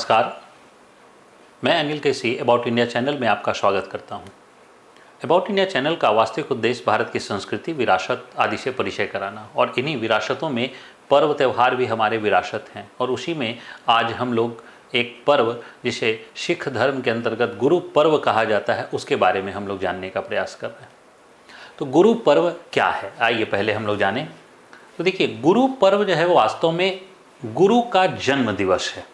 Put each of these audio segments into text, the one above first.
नमस्कार, मैं अनिल केसी about India channel में आपका स्वागत करता हूं। अबाउट इंडिया चैनल का वास्तविक उद्देश्य भारत की संस्कृति, विरासत आदि से परिचय कराना और इन्हीं विरासतों में पर्व त्यौहार भी हमारे विरासत हैं। और उसी में आज हम लोग एक पर्व जिसे सिख धर्म के अंतर्गत गुरु पर्व कहा जाता है उसके बारे में हम लोग जानने का प्रयास कर रहे हैं। तो गुरु पर्व क्या है, आइए पहले हम लोग जानें। तो देखिए, गुरु पर्व जो है वो वास्तव में गुरु का जन्म दिवस है।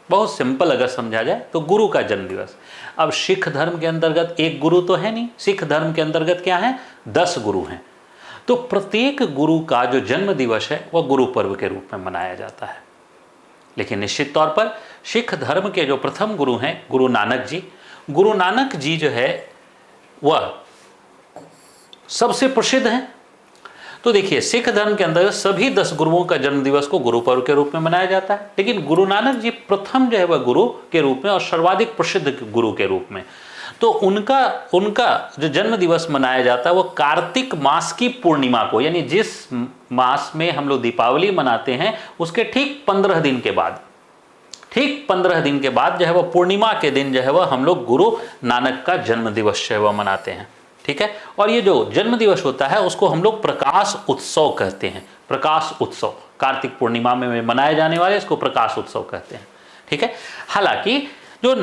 बहुत सिंपल अगर समझा जाए तो गुरु का जन्म दिवस। अब सिख धर्म के अंतर्गत एक गुरु तो है नहीं, सिख धर्म के अंतर्गत क्या है, 10 गुरु हैं। तो प्रत्येक गुरु का जो जन्म दिवस है वह गुरु पर्व के रूप में मनाया जाता है। लेकिन निश्चित तौर पर सिख धर्म के जो प्रथम गुरु हैं गुरु नानक जी जो है वह सबसे प्रसिद्ध हैं। तो देखिए, सिख धर्म के अंदर सभी 10 गुरुओं का जन्म दिवस को गुरु पर्व के रूप में मनाया जाता है, लेकिन गुरु नानक जी प्रथम जो है वह गुरु के रूप में और सर्वाधिक प्रसिद्ध गुरु के रूप में। तो उनका जो जन्म दिवस मनाया जाता है वो कार्तिक मास की पूर्णिमा को, यानी जिस मास में हम लोग दीपावली मनाते हैं उसके ठीक 15 दिन के बाद, जो है वह पूर्णिमा के दिन जो है वह हम लोग गुरु नानक का जन्म दिवस जो है वह मनाते हैं। ठीक है। और ये जो जन्म दिवस होता है उसको हम लोग प्रकाश उत्सव कहते हैं। प्रकाश उत्सव कार्तिक पूर्णिमा में मनाए जाने वाले इसको प्रकाश उत्सव कहते हैं। ठीक है। हालांकि जो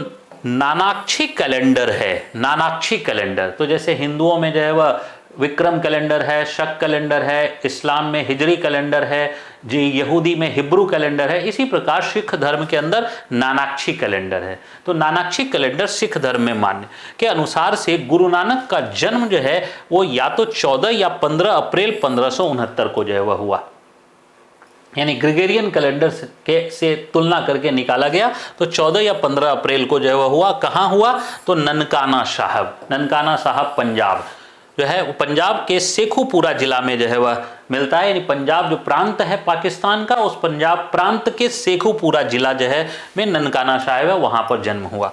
नानाक्षी कैलेंडर है, नानाक्षी कैलेंडर, तो जैसे हिंदुओं में जो है वह विक्रम कैलेंडर है, शक कैलेंडर है, इस्लाम में हिजरी कैलेंडर है जी, यहूदी में हिब्रू कैलेंडर है, इसी प्रकार सिख धर्म के अंदर नानाक्षी कैलेंडर है। तो नानाक्षी कैलेंडर सिख धर्म में मान्य के अनुसार से गुरु नानक का जन्म जो है वो या तो 14 या 15 अप्रैल 1569 को जो है वह हुआ, यानी ग्रेगोरियन कैलेंडर से तुलना करके निकाला गया तो 14 या 15 अप्रैल को जो है वह हुआ। कहाँ हुआ, तो ननकाना साहब पंजाब जो है वो पंजाब के शेखुपुरा जिला में जो है वह मिलता है। यानी पंजाब जो प्रांत है पाकिस्तान का, उस पंजाब प्रांत के शेखुपुरा जिला जो है में ननकाना साहब है, वहाँ पर जन्म हुआ।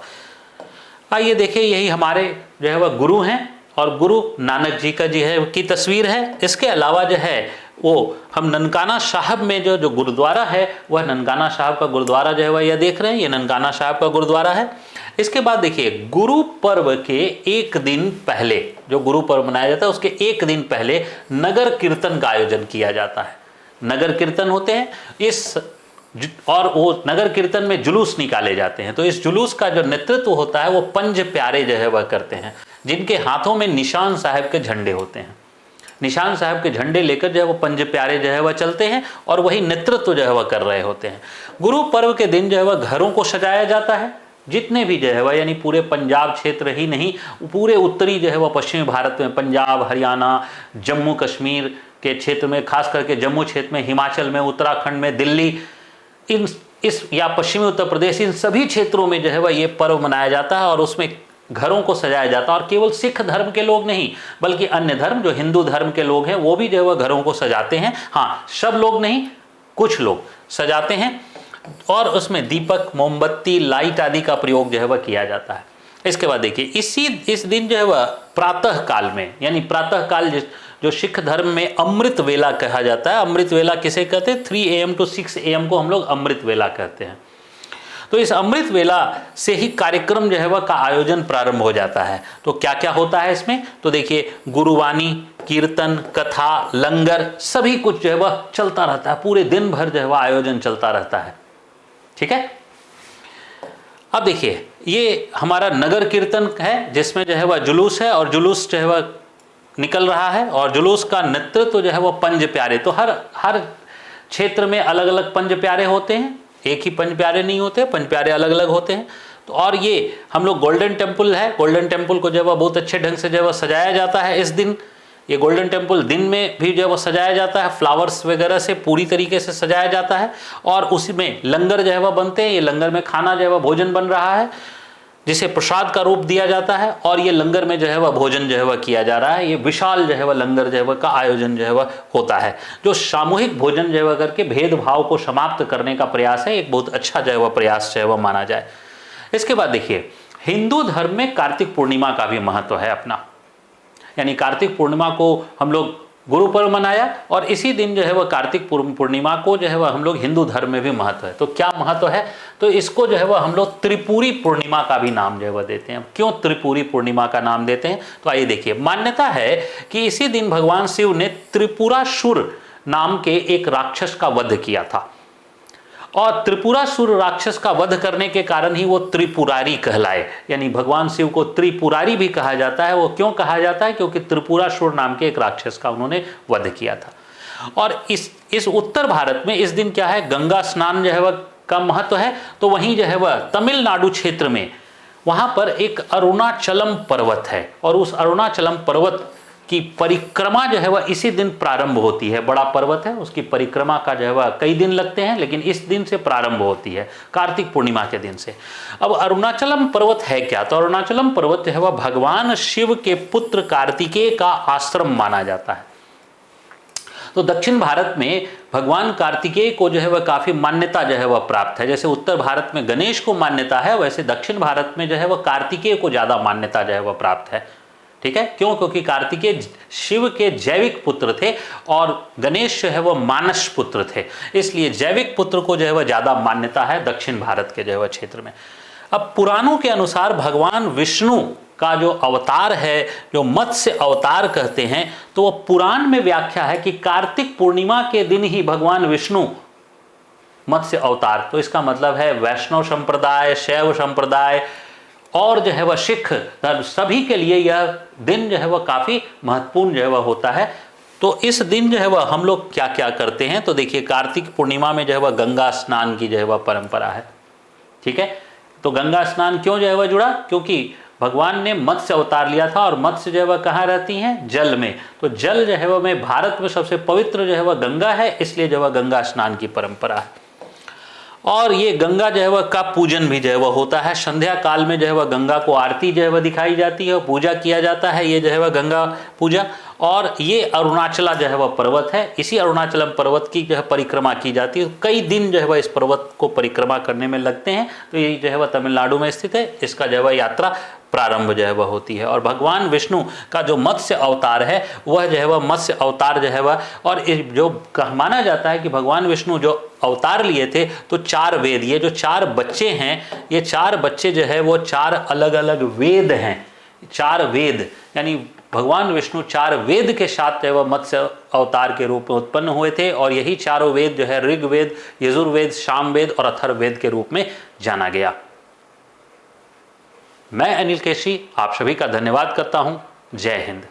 आइए देखिए, यही हमारे जो है वह गुरु हैं और गुरु नानक जी का जो है की तस्वीर है। इसके अलावा जो है वो हम ननकाना साहब में जो गुरुद्वारा है वह ननकाना साहब का गुरुद्वारा जो है वह यह देख रहे हैं, ये ननकाना साहब का गुरुद्वारा है। इसके बाद देखिए, गुरु पर्व के एक दिन पहले, जो गुरु पर्व मनाया जाता है उसके एक दिन पहले नगर कीर्तन का आयोजन किया जाता है। नगर कीर्तन होते हैं और वो नगर कीर्तन में जुलूस निकाले जाते हैं। तो इस जुलूस का जो नेतृत्व होता है वो पंज प्यारे जो है वह करते हैं, जिनके हाथों में निशान साहब के झंडे होते हैं। निशान साहब के झंडे लेकर जो है वो पंज प्यारे जो है वह चलते हैं और वही नेतृत्व जो है वह कर रहे होते हैं। गुरु पर्व के दिन जो है वह घरों को सजाया जाता है, जितने भी जो है वह, यानी पूरे पंजाब क्षेत्र ही नहीं, पूरे उत्तरी जो है वह पश्चिमी भारत में, पंजाब, हरियाणा, जम्मू कश्मीर के क्षेत्र में, खास करके जम्मू क्षेत्र में, हिमाचल में, उत्तराखंड में, दिल्ली, या पश्चिमी उत्तर प्रदेश, इन सभी क्षेत्रों में जो है वह ये पर्व मनाया जाता है और उसमें घरों को सजाया जाता है। और केवल सिख धर्म के लोग नहीं बल्कि अन्य धर्म, जो हिंदू धर्म के लोग हैं वो भी जो है वह घरों को सजाते हैं। हाँ, सब लोग नहीं, कुछ लोग सजाते हैं और उसमें दीपक, मोमबत्ती, लाइट आदि का प्रयोग जो है वह किया जाता है। इसके बाद देखिए, इस दिन जो है वह प्रातः काल में, यानी प्रातः काल जो सिख धर्म में अमृत वेला कहा जाता है। अमृत वेला किसे कहते हैं, 3 AM to 6 AM को हम लोग अमृत वेला कहते हैं। तो इस अमृत वेला से ही कार्यक्रम जो है वह का आयोजन प्रारंभ हो जाता है। तो क्या क्या होता है इसमें, तो देखिए, गुरुवाणी, कीर्तन, कथा, लंगर, सभी कुछ जो है वह चलता रहता है। पूरे दिन भर जो है वह आयोजन चलता रहता है। ठीक है। अब देखिए, ये हमारा नगर कीर्तन है जिसमें जो है वह जुलूस है और जुलूस जो है वह निकल रहा है और जुलूस का नेतृत्व जो है वह पंज प्यारे। तो हर क्षेत्र में अलग अलग पंज प्यारे होते हैं, एक ही पंज प्यारे नहीं होते, पंज प्यारे अलग अलग होते हैं। तो और ये हम लोग गोल्डन टेम्पल है, गोल्डन टेम्पल को जो है वह बहुत अच्छे ढंग से जो है वह सजाया जाता है इस दिन। ये गोल्डन टेम्पल दिन में भी जो है वो सजाया जाता है, फ्लावर्स वगैरह से पूरी तरीके से सजाया जाता है और उसी में लंगर जो है वह बनते हैं। ये लंगर में खाना जो है वह भोजन बन रहा है जिसे प्रसाद का रूप दिया जाता है और ये लंगर में जो है वह भोजन जो है वह किया जा रहा है। ये विशाल जो है वह लंगर जो है वह का आयोजन जो है वह होता है, जो सामूहिक भोजन जो है वह करके भेदभाव को समाप्त करने का प्रयास है। एक बहुत अच्छा जो है वह प्रयास जो है वह माना जाए। इसके बाद देखिए, हिंदू धर्म में कार्तिक पूर्णिमा का भी महत्व है अपना, यानी कार्तिक पूर्णिमा को हम लोग गुरु पर्व मनाया। और इसी दिन जो है वह कार्तिक पूर्णिमा को जो है वह हम लोग हिंदू धर्म में भी महत्व है। तो क्या महत्व है, तो इसको जो है वह हम लोग त्रिपुरी पूर्णिमा का भी नाम जो है वह देते हैं। क्यों त्रिपुरी पूर्णिमा का नाम देते हैं, तो आइए देखिए। मान्यता है कि इसी दिन भगवान शिव ने त्रिपुरासुर नाम के एक राक्षस का वध किया था, और त्रिपुरासुर राक्षस का वध करने के कारण ही वो त्रिपुरारी कहलाए, यानी भगवान शिव को त्रिपुरारी भी कहा जाता है। वो क्यों कहा जाता है, क्योंकि त्रिपुरासुर नाम के एक राक्षस का उन्होंने वध किया था। और इस उत्तर भारत में इस दिन क्या है, गंगा स्नान जो है वह का महत्व है। तो वहीं जो है वह तमिलनाडु क्षेत्र में वहां पर एक अरुणाचलम पर्वत है, और उस अरुणाचलम पर्वत की परिक्रमा जो है वह इसी दिन प्रारंभ होती है। बड़ा पर्वत है, उसकी परिक्रमा का जो है वह कई दिन लगते हैं, लेकिन इस दिन से प्रारंभ होती है, कार्तिक पूर्णिमा के दिन से। अब अरुणाचलम पर्वत है क्या, तो अरुणाचलम पर्वत जो है वह भगवान शिव के पुत्र कार्तिकेय का आश्रम माना जाता है। तो दक्षिण भारत में भगवान कार्तिकेय को जो है वह काफी मान्यता जो है वह प्राप्त है। जैसे उत्तर भारत में गणेश को मान्यता है, वैसे दक्षिण भारत में जो है वह कार्तिकेय को ज्यादा मान्यता जो है वह प्राप्त है। ठीक है, क्यों, क्योंकि कार्तिकेय शिव के जैविक पुत्र थे और गणेश जो है वह मानस पुत्र थे, इसलिए जैविक पुत्र को जो है वह ज्यादा मान्यता है दक्षिण भारत के जो है वह क्षेत्र में। अब पुराणों के अनुसार भगवान विष्णु का जो अवतार है, जो मत्स्य अवतार कहते हैं, तो वह पुराण में व्याख्या है कि कार्तिक पूर्णिमा के दिन ही भगवान विष्णु मत्स्य अवतार, तो इसका मतलब है वैष्णव संप्रदाय, शैव संप्रदाय और जो है वह सिख धर्म, सभी के लिए यह दिन जो है वह काफी महत्वपूर्ण जो है वह होता है। तो इस दिन जो है वह हम लोग क्या क्या करते हैं, तो देखिए कार्तिक पूर्णिमा में जो है वह गंगा स्नान की जो है वह परंपरा है। ठीक है, तो गंगा स्नान क्यों जो है वह जुड़ा, क्योंकि भगवान ने मत्स्य अवतार लिया था, और मत्स्य जो है वह कहाँ रहती हैं, जल में। तो जल जो है वह में भारत में सबसे पवित्र जो है वह गंगा है, इसलिए जो है गंगा स्नान की परंपरा है। और ये गंगा जो है वह का पूजन भी जो है वह होता है। संध्या काल में जो है वह गंगा को आरती जो है वह दिखाई जाती है और पूजा किया जाता है, ये जो है वह गंगा पूजा। और ये अरुणाचला जो है वह पर्वत है, इसी अरुणाचलम पर्वत की जो है परिक्रमा की जाती है। कई दिन जो है वह इस पर्वत को परिक्रमा करने में लगते हैं। तो ये जो है वह तमिलनाडु में स्थित है, इसका जो है वह यात्रा प्रारंभ जो है वह होती है। और भगवान विष्णु का जो मत्स्य अवतार है वह जो है वह मत्स्य अवतार जो है वह, और जो माना जाता है कि भगवान विष्णु जो अवतार लिए थे, तो 4 वेद, ये जो 4 बच्चे हैं, ये 4 बच्चे जो है वो 4 अलग अलग वेद हैं। 4 वेद यानी भगवान विष्णु 4 वेद के साथ जो है वह मत्स्य अवतार के रूप में उत्पन्न हुए थे, और यही चारों वेद जो है ऋग्वेद, यजुर्वेद, सामवेद और अथर्ववेद के रूप में जाना गया। मैं अनिल केशी आप सभी का धन्यवाद करता हूं। जय हिंद।